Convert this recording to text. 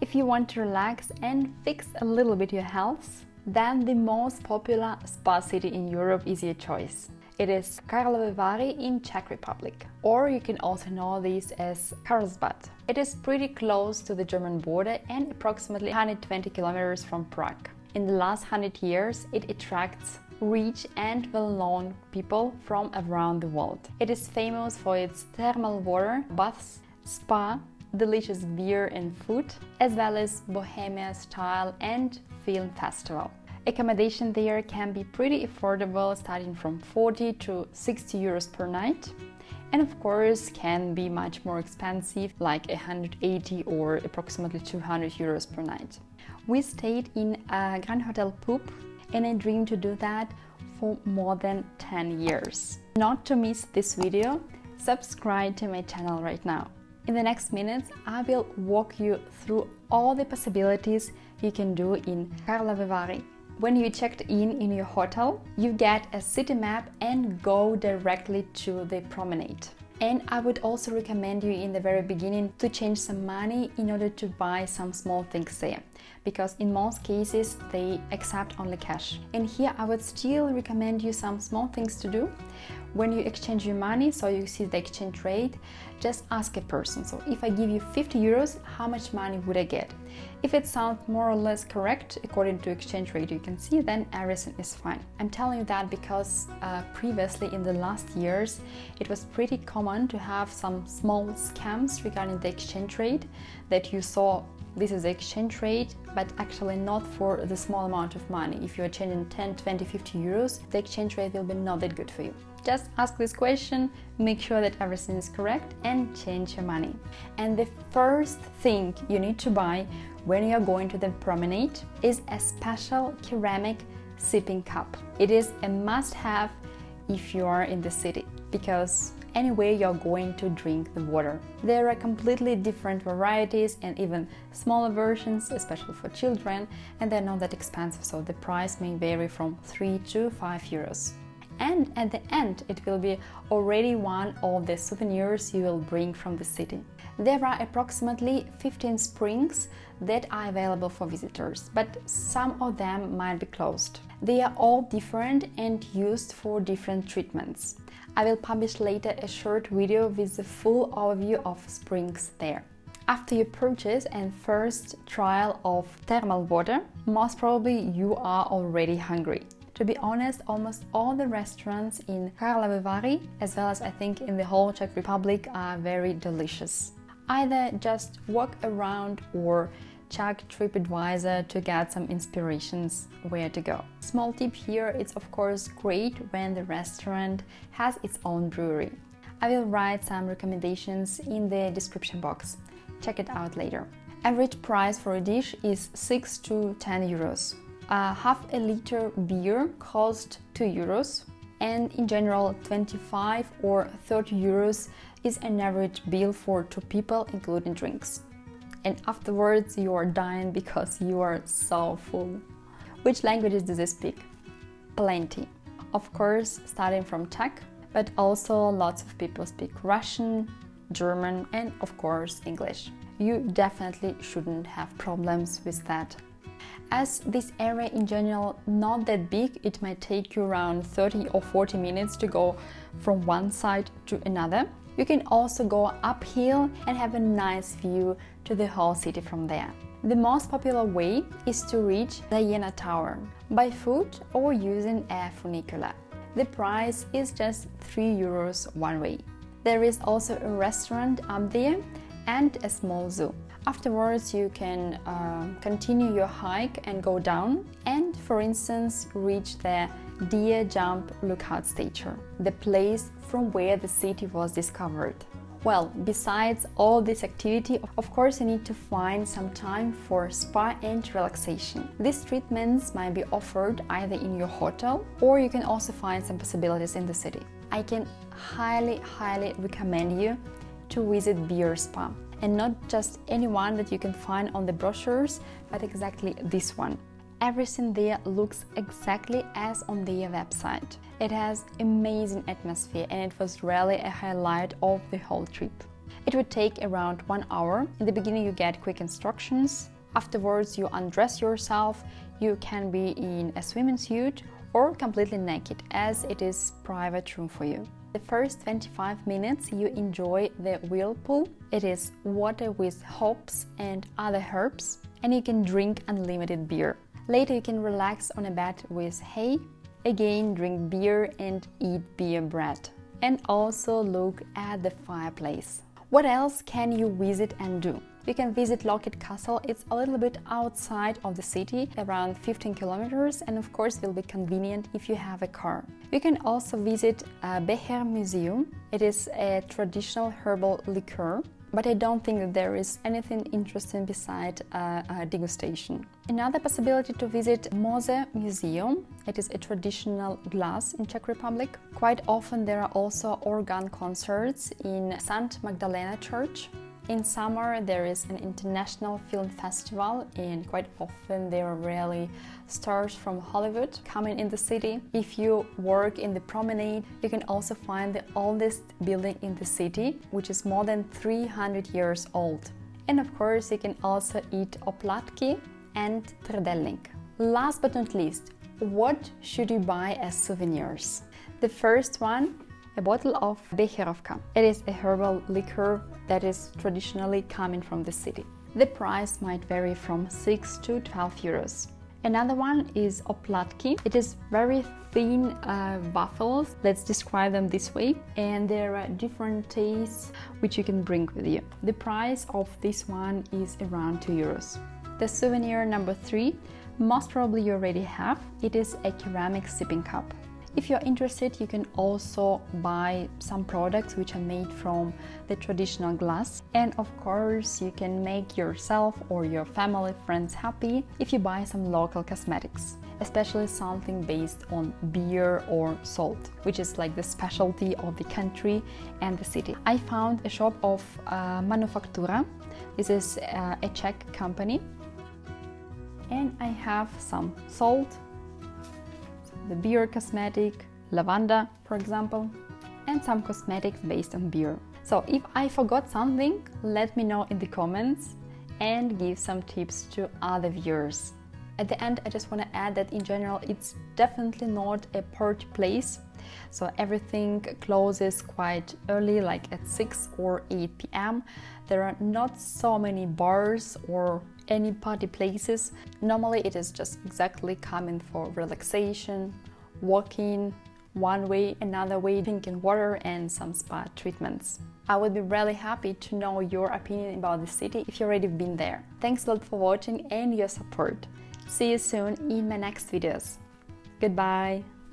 If you want to relax and fix a little bit your health, then the most popular spa city in Europe is your choice. It is Karlovy Vary in Czech Republic, or you can also know this as Carlsbad. It is pretty close to the German border and approximately 120 kilometers from Prague. In the last 100 years, it attracts rich and well-known people from around the world. It is famous for its thermal water, baths, spa, delicious beer and food, as well as bohemian style and film festival. Accommodation there can be pretty affordable, starting from 40 to 60 euros per night, and of course can be much more expensive, like 180 or approximately 200 euros per night. We stayed in a Grand Hotel Pup, and I dream to do that for more than 10 years. Not to miss this video, subscribe to my channel right now. In the next minutes, I will walk you through all the possibilities you can do in Karlovy Vary. When you checked in your hotel, you get a city map and go directly to the promenade. And I would also recommend you in the very beginning to change some money in order to buy some small things there, because in most cases they accept only cash. And here I would still recommend you some small things to do. When you exchange your money, so you see the exchange rate, just ask a person. So if I give you 50 euros, how much money would I get? If it sounds more or less correct according to exchange rate you can see, then everything is fine. I'm telling you that because previously in the last years it was pretty common to have some small scams regarding the exchange rate, that you saw this is the exchange rate, but actually not for the small amount of money. If you're changing 10, 20, 50 euros, the exchange rate will be not that good for you. Just ask this question, make sure that everything is correct, and change your money. And the first thing you need to buy when you are going to the promenade is a special ceramic sipping cup. It is a must-have if you are in the city, because anyway you're going to drink the water. There are completely different varieties and even smaller versions, especially for children, and they're not that expensive, so the price may vary from 3 to 5 euros. And at the end it will be already one of the souvenirs you will bring from the city. There are approximately 15 springs that are available for visitors, but some of them might be closed. They are all different and used for different treatments. I will publish later a short video with the full overview of springs there. After your purchase and first trial of thermal water, most probably you are already hungry. To be honest, almost all the restaurants in Karlovy Vary, as well as I think in the whole Czech Republic, are very delicious. Either just walk around or check TripAdvisor to get some inspirations where to go. Small tip here, it's of course great when the restaurant has its own brewery. I will write some recommendations in the description box. Check it out later. Average price for a dish is 6 to 10 euros. Half a liter beer costs 2 euros, and in general 25 or 30 euros is an average bill for 2 people including drinks. And afterwards you are dying because you are so full. Which languages do they speak? Plenty. Of course, starting from Czech, but also lots of people speak Russian, German, and of course English. You definitely shouldn't have problems with that. As this area in general not that big, it might take you around 30 or 40 minutes to go from one side to another. You can also go uphill and have a nice view to the whole city from there. The most popular way is to reach the Jena Tower by foot or using a funicular. The price is just 3 euros one way. There is also a restaurant up there and a small zoo. Afterwards you can continue your hike and go down and, for instance, reach the Deer Jump lookout station, the place from where the city was discovered. Well, besides all this activity, of course you need to find some time for spa and relaxation. These treatments might be offered either in your hotel, or you can also find some possibilities in the city. I can highly recommend you to visit Beer Spa. And not just any one that you can find on the brochures, but exactly this one. Everything there looks exactly as on their website. It has amazing atmosphere and it was really a highlight of the whole trip. It would take around 1 hour. In the beginning you get quick instructions. Afterwards you undress yourself. You can be in a swimming suit or completely naked, as it is private room for you. The first 25 minutes you enjoy the whirlpool. It is water with hops and other herbs, and you can drink unlimited beer. Later you can relax on a bed with hay, again drink beer and eat beer bread, and also look at the fireplace. What else can you visit and do? You can visit Lockett Castle. It's a little bit outside of the city, around 15 kilometers, and of course will be convenient if you have a car. You can also visit a Becher Museum. It is a traditional herbal liqueur, but I don't think that there is anything interesting beside a degustation. Another possibility to visit Mose Museum. It is a traditional glass in Czech Republic. Quite often there are also organ concerts in St. Magdalena Church. In summer there is an international film festival, and quite often there are really stars from Hollywood coming in the city. If you work in the promenade, you can also find the oldest building in the city, which is more than 300 years old. And of course you can also eat oplatky and trdelník. Last but not least, what should you buy as souvenirs? The first one, a bottle of Becherovka. It is a herbal liqueur that is traditionally coming from the city. The price might vary from 6 to 12 euros. Another one is oplatky. It is very thin waffles, let's describe them this way, and there are different tastes which you can bring with you. The price of this one is around 2 euros. The souvenir number 3, most probably you already have. It is a ceramic sipping cup. If you're interested, you can also buy some products which are made from the traditional glass. And of course, you can make yourself or your family, friends happy if you buy some local cosmetics, especially something based on beer or salt, which is like the specialty of the country and the city. I found a shop of Manufaktura. This is a Czech company. And I have some salt, the beer cosmetic, lavanda, for example, and some cosmetics based on beer. So if I forgot something, let me know in the comments and give some tips to other viewers. At the end, I just want to add that in general, it's definitely not a party place. So everything closes quite early, like at 6 or 8 p.m. There are not so many bars or any party places. Normally it is just exactly coming for relaxation, walking, one way, another way, drinking water and some spa treatments. I would be really happy to know your opinion about the city if you've already been there. Thanks a lot for watching and your support. See you soon in my next videos. Goodbye!